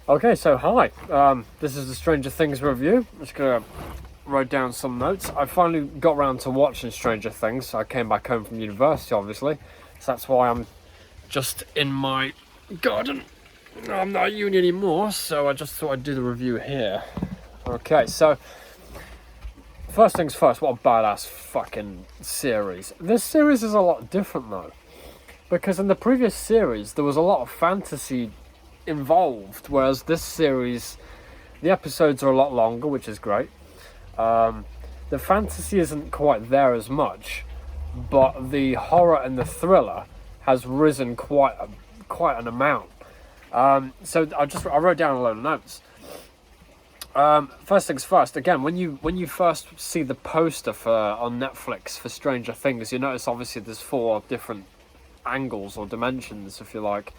Okay, so hi. This is the Stranger Things review. I'm just gonna write down some notes. I finally got around to watching Stranger Things. I came back home from university, obviously, so that's why I'm just in my garden. I'm not at uni anymore, so I just thought I'd do the review here. Okay, so first things first. What a badass fucking series. This series is a lot different though, because in the previous series there was a lot of fantasy involved, whereas this series, the episodes are a lot longer, which is great. The fantasy isn't quite there as much, but the horror and the thriller has risen quite an amount. So I wrote down a load of notes. First things first. Again, when you first see the poster for on Netflix for Stranger Things, you notice obviously there's 4 different angles or dimensions, if you like.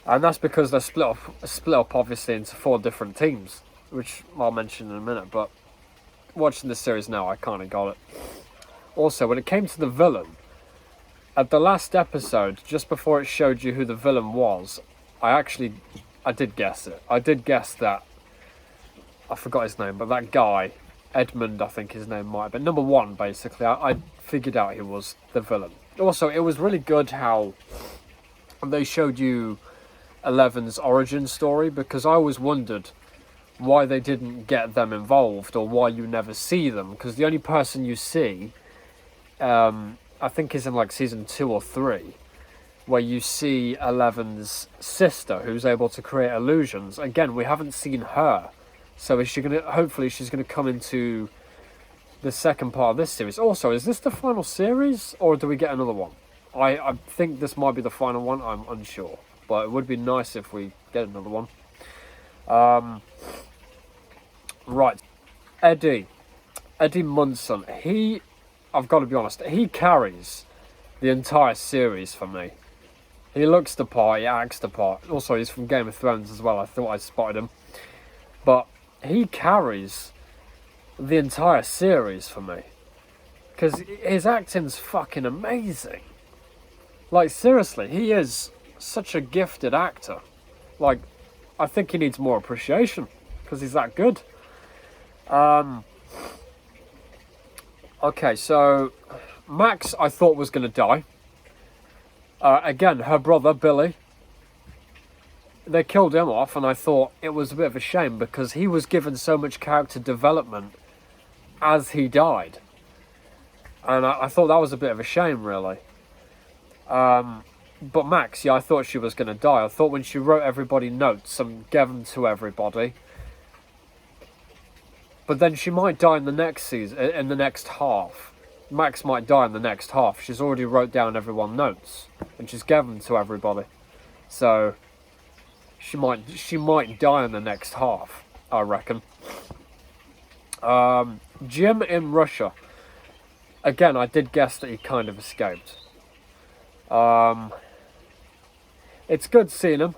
And that's because they're split up obviously into 4 different teams, which I'll mention in a minute, but watching this series now, I kind of got it. Also, when it came to the villain, at the last episode, just before it showed you who the villain was, I did guess it. I did guess that, I forgot his name, but that guy, Edmund, I think his name might have been, number 1, basically, I figured out he was the villain. Also, it was really good how they showed you Eleven's origin story, because I always wondered why they didn't get them involved or why you never see them, because the only person you see I think is in like season 2 or 3, where you see Eleven's sister who's able to create illusions. Again, we haven't seen her, so hopefully she's gonna come into the second part of this series. Also, is this the final series or do we get another one? I think this might be the final one. I'm unsure, but it would be nice if we get another one. Right, Eddie Munson. I've got to be honest, he carries the entire series for me. He looks the part, he acts the part. Also, he's from Game of Thrones as well. I thought I spotted him, but he carries the entire series for me because his acting's fucking amazing. Like, seriously, he is such a gifted actor. Like, I think he needs more appreciation because he's that good. Okay, so Max, I thought was going to die. Again, her brother, Billy, they killed him off, and I thought it was a bit of a shame because he was given so much character development as he died. And I thought that was a bit of a shame, really. But Max, yeah, I thought she was going to die. I thought when she wrote everybody notes and gave them to everybody, but then she might die in the next season, in the next half. Max might die in the next half. She's already wrote down everyone's notes, and she's given them to everybody. So she might die in the next half, I reckon. Jim in Russia. Again, I did guess that he kind of escaped. It's good seeing him.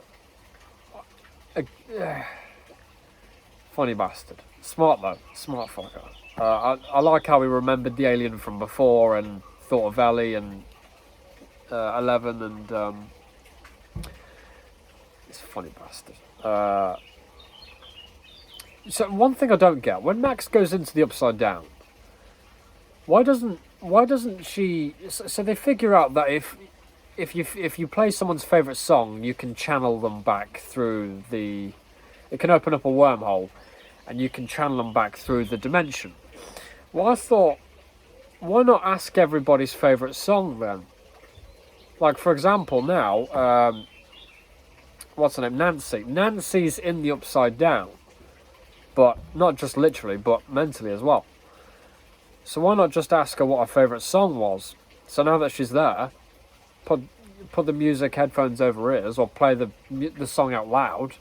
Funny bastard. Smart though. Smart fucker. I like how he remembered the alien from before and thought of Ellie and Eleven and it's a funny bastard. So one thing I don't get, when Max goes into the Upside Down, why doesn't she? So they figure out that if you play someone's favourite song, you can channel them back through the. It can open up a wormhole, and you can channel them back through the dimension. Well, I thought, why not ask everybody's favourite song then? Like, for example, now, what's her name? Nancy. Nancy's in the Upside Down, but not just literally, but mentally as well. So why not just ask her what her favourite song was? So now that she's there, put the music headphones over ears, or play the song out loud.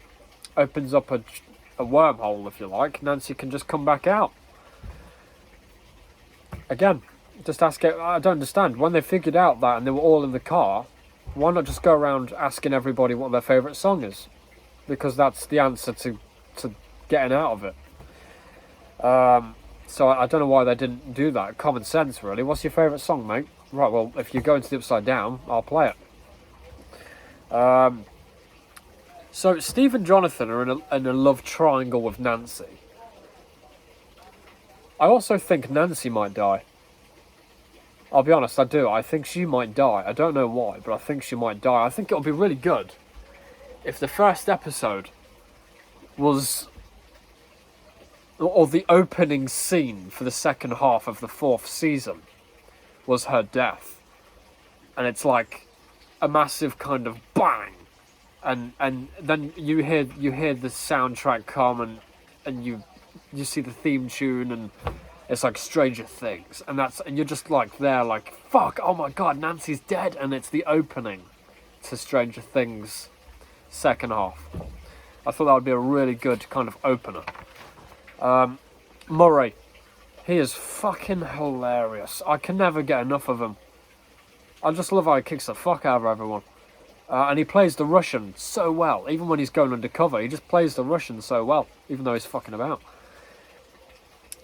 Opens up a wormhole, if you like. Nancy can just come back out. Again, just ask it. I don't understand. When they figured out that and they were all in the car, why not just go around asking everybody what their favourite song is? Because that's the answer to getting out of it. So I don't know why they didn't do that. Common sense, really. What's your favourite song, mate? Right, well, if you're going to the Upside Down, I'll play it. So Steve and Jonathan are in a love triangle with Nancy. I also think Nancy might die. I'll be honest, I do. I think she might die. I don't know why, but I think she might die. I think it'll be really good if the first episode was, or the opening scene for the second half of the 4th season was her death. And it's like a massive kind of bang. And then you hear the soundtrack come, and you see the theme tune, and it's like Stranger Things, and you're just like there like, fuck, oh my god, Nancy's dead, and it's the opening to Stranger Things second half. I thought that would be a really good kind of opener. Murray, he is fucking hilarious. I can never get enough of him. I just love how he kicks the fuck out of everyone. And he plays the Russian so well. Even when he's going undercover, he just plays the Russian so well, even though he's fucking about.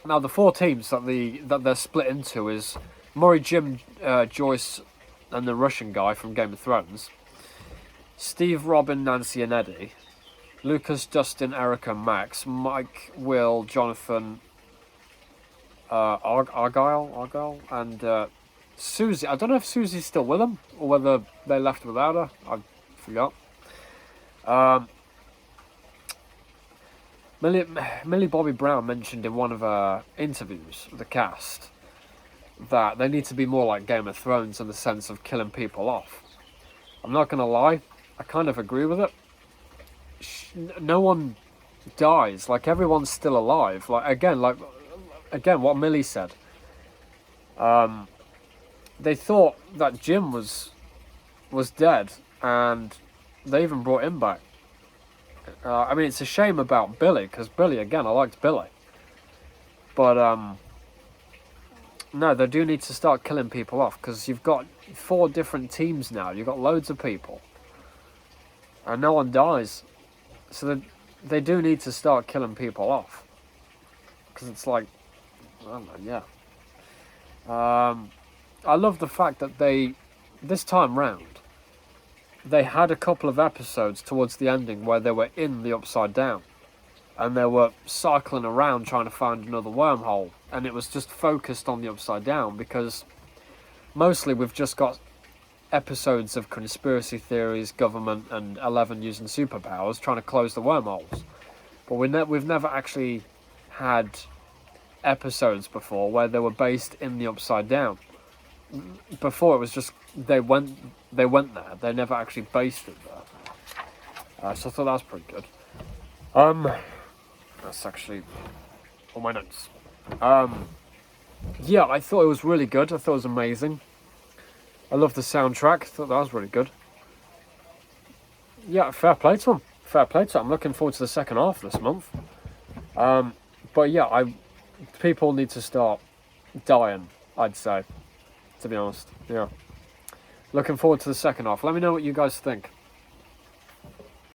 Now, the 4 teams that they're split into is Murray, Jim, Joyce, and the Russian guy from Game of Thrones. Steve, Robin, Nancy, and Eddie. Lucas, Dustin, Erica, Max. Mike, Will, Jonathan, Argyle, and Susie. I don't know if Susie's still with them or whether they left without her. I forgot. Millie Bobby Brown mentioned in one of her interviews with the cast that they need to be more like Game of Thrones in the sense of killing people off. I'm not going to lie, I kind of agree with it. No one dies, like everyone's still alive. Like again, what Millie said. They thought that Jim was dead, and they even brought him back. I mean, it's a shame about Billy, because Billy, again, I liked Billy. But, no, they do need to start killing people off, because you've got 4 different teams now. You've got loads of people. And no one dies. So they do need to start killing people off. Because it's like, I don't know, yeah. I love the fact that this time round, they had a couple of episodes towards the ending where they were in the Upside Down. And they were cycling around trying to find another wormhole. And it was just focused on the Upside Down, because mostly we've just got episodes of conspiracy theories, government, and Eleven using superpowers trying to close the wormholes. But we've never actually had episodes before where they were based in the Upside Down. Before it was just they went there. They never actually based it there. So I thought that was pretty good. That's actually on my notes. Yeah, I thought it was really good. I thought it was amazing. I love the soundtrack. I thought that was really good. Yeah, fair play to them. Fair play to them. I'm looking forward to the second half this month. But yeah, people need to start dying, I'd say. To be honest, yeah. Looking forward to the second half. Let me know what you guys think.